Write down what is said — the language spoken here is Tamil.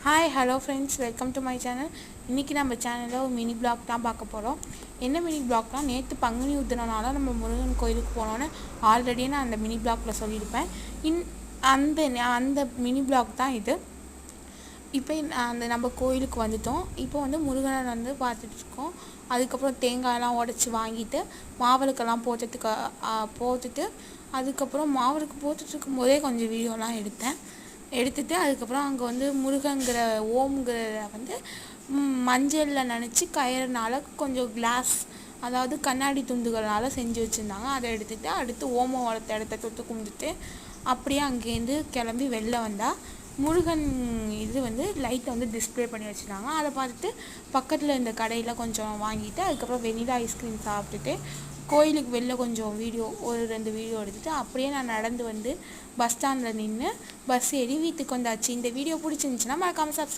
Hi hello friends, welcome to my channel. இன்றைக்கி நம்ம சேனலில் ஒரு மினி பிளாக் தான் பார்க்க போகிறோம். என்ன மினி பிளாக்னால், நேற்று பங்குனி உத்திரனால நம்ம முருகன் கோயிலுக்கு போனோன்னு ஆல்ரெடியே நான் அந்த மினி பிளாக்ல சொல்லியிருப்பேன். அந்த அந்த மினி பிளாக் தான் இது. இப்போ நம்ம கோயிலுக்கு வந்துட்டோம். இப்போ முருகனை பார்த்துட்ருக்கோம். அதுக்கப்புறம் தேங்காயெல்லாம் உடச்சி வாங்கிட்டு மாவிளக்கெல்லாம் போட்டுட்டு அதுக்கப்புறம் மாவிளக்கு போட்டுட்ருக்கும் போதே கொஞ்சம் வீடியோலாம் எடுத்துட்டு அதுக்கப்புறம் அங்கே முருகங்கிற ஓம்ங்கிற மஞ்சளில் நனைச்சி கயிறுனால கொஞ்சம் கிளாஸ், அதாவது கண்ணாடி துண்டுகள்னால செஞ்சு வச்சுருந்தாங்க. அதை எடுத்துகிட்டு அடுத்து ஓமம் வளர்த்த இடத்த தொட்டு கும்பிட்டுட்டு அப்படியே அங்கேருந்து கிளம்பி வெளில வந்தால் முருகன் லைட்டை டிஸ்பிளே பண்ணி வச்சுருந்தாங்க. அதை பார்த்துட்டு பக்கத்தில் இந்த கடையில் கொஞ்சம் வாங்கிட்டு அதுக்கப்புறம் வெனிலா ஐஸ்கிரீம் சாப்பிட்டுட்டு கோயிலுக்கு வெளில கொஞ்சம் ஒரு 2 வீடியோ எடுத்துகிட்டு அப்படியே நான் நடந்து பஸ் ஸ்டாண்டில் நின்று பஸ் ஏறி வீட்டுக்கு வந்தாச்சு. இந்த வீடியோ பிடிச்சிருந்துச்சுன்னா மறக்காமல்